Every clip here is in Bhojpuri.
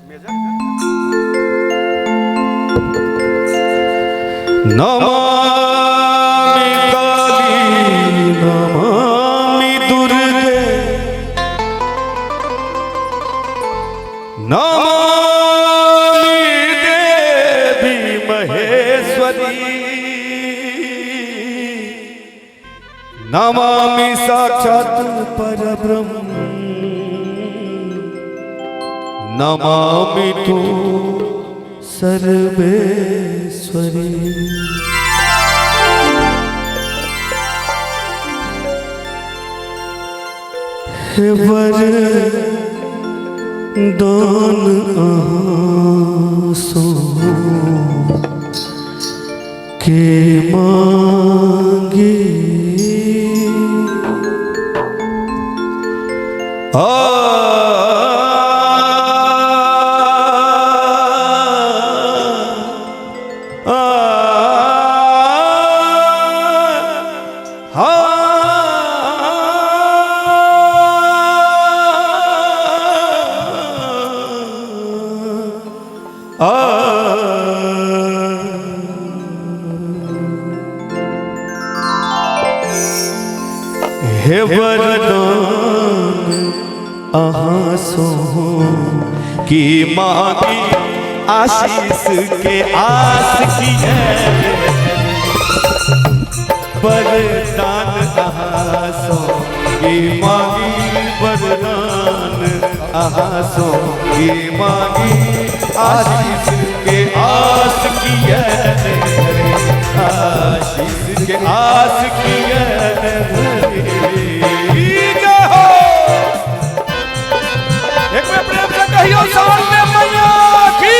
नमामि काली नमामि दुर्गे नमामि देवी महेश्वरी नमामि साक्षात् परब्रह्म नमामि तु सर्वेश्वरी। हे वरदान आँसू के मांगे हे वरदान आँसू की मांगी आशीष के आस की है वरदान आँसू की मांगी वरदान आँसू की मांगी आशीष के आस की है आशीष के आस की है। एक में प्रेम से कहियो सामने मैया की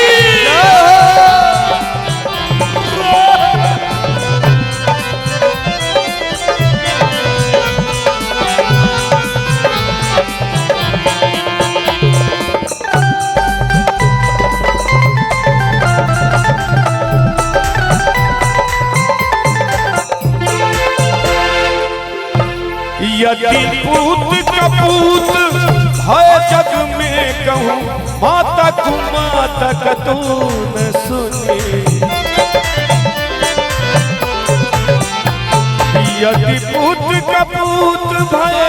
यदि पूत कपूत है जग में कहूँ माता तू माता का तू न सुने। यदि पूत कपूत भय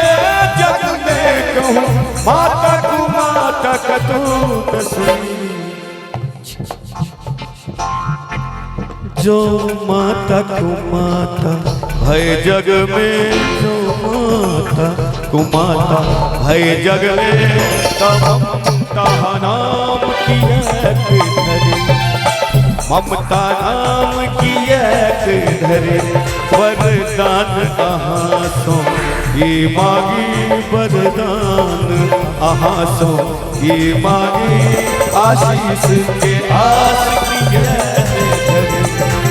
जग में कहूँ माता तू माता का तू न सुने। जो माता को माता भय जग में जो माता कुमाता भय जग में ममता नाम की एक धरे ममता नाम की एक धरे वरदान आँसू ये मांगी वरदान आँसू ये मांगी आशीष के आस की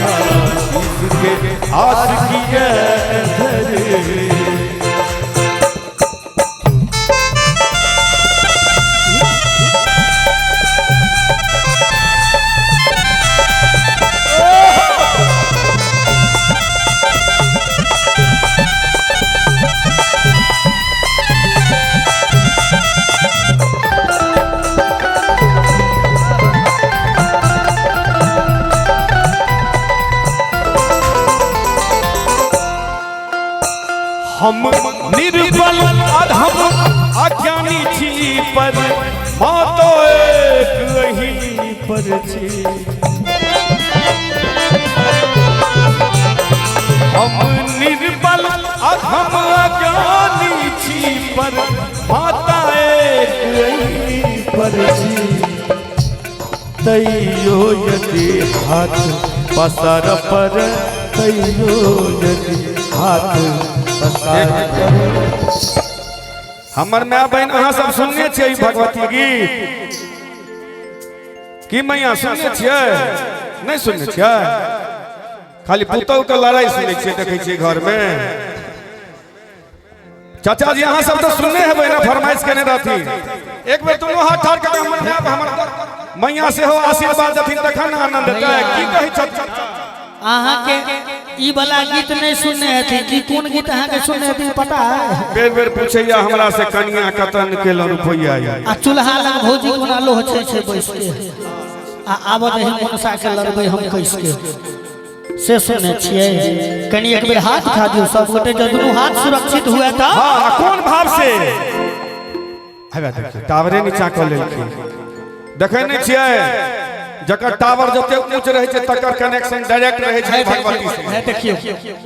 आशीष के आस की धरे। हम निर्बल अधम अज्ञानी छी पर मातो एक वही पर छी। हम निर्बल अधम अज्ञानी छी पर माता एक वही पर छी। तैयो यदि हाथ पसार पर तैयो यदि हाथ हमर माय बहन अहाँ सब सुनने छियै भगवती गीत की मैया सुनने छियै नहीं सुनने छियै खाली पुतौह के लड़ाई सुनै छियै देखै छियै घर में। चाचा जी अहाँ सब तो सुनने हेबै ना फरमाइश केने रहती एक बेर तुम हाथ ठाड़ के हमर मैया से हो आशीर्वाद देथिन तखन आनंद हेतै की कहै छ अहाँ के ई वाला गीत नहीं सुनने हथि कि कौन गीत अहाँ के सुनने हथि पता है? बेर बेर पूछैया हमरा से कन्या कतन के रुपैया आ चूल्हा लग भौजी कोना लोह छै बैस के आ आबत है मनसा के लड़बै हम कैस के से सुने छियै। कनी एक बेर हाथ उठा दियो सब गोटे जब दोनों हाथ सुरक्षित हुए त हां कोन भाव से हबे देखिए टावरे नीचा क लेलखिन देखै नै छियै जकर टावर जते ऊंच रहे छै तकर कनेक्शन डायरेक्ट रहे छै भगवती से। है देखियो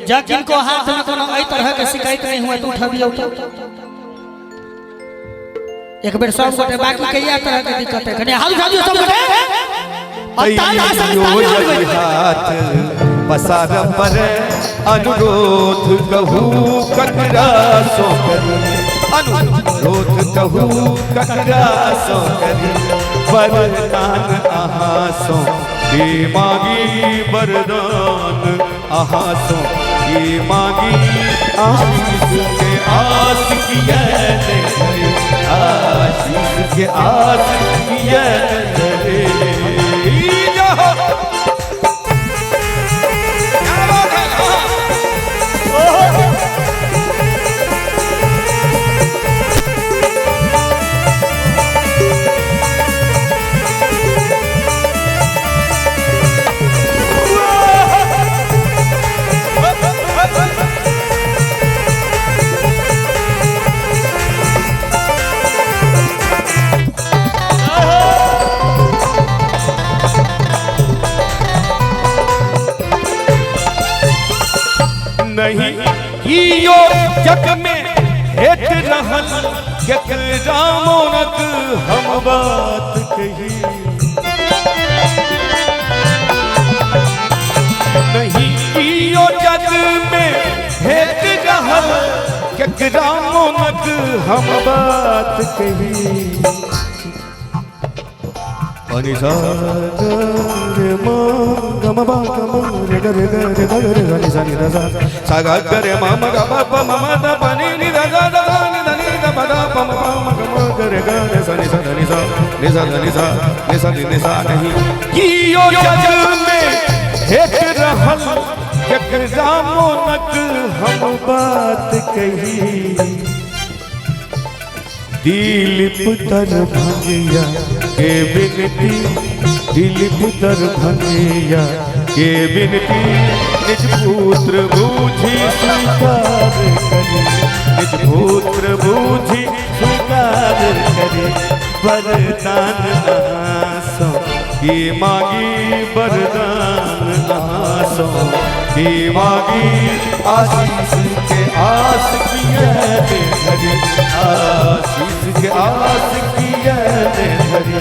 जा किनको हाथ में कोनो एई तरह के शिकायत नहीं हुए तो उठाबियो त एक बेर सब गोटे बाकी कईया तरह के दिक्कत है कनी हाल उठा दियो सब गोटे हाथ पसार पर अनुरोध कहू ककरा सो करी अनुरोध कहू ककरा सो करी वरदान आहा सो ये मांगी वरदान आहा सो ये मांगी आशीष के आस किया आशीष के आस किया नहीं कियो जग में हेत रहल केकरा मोनक हम बात कही नहीं कियो जग में हेत रहल केकरा मोनक हम बात कही अनिसा रे म गम बा गम रे ग रे ग रे ग रे ग नि सा नि दा सा गा ग रे म म ग ब प म म द प नि नि दा गा दा नि दा नि दा प दा प म प म ग म ग रे ग रे सा नि सा दा नि सा नि सा दा नि सा नि सा नि सा नहीं कियो जग में हेत रहल केकरा मोनक हम बात कही दिलीप तर भंगिया के बिनती दिलीप तर भंगिया के बिनती निज पुत्र बूझी स्वीकार करी निज पुत्र बूझी स्वीकार करी वरदान आसो ये मांगी वरदान आसो ये मांगी आशीष के आस किया धरी आशीष के आस किया धरी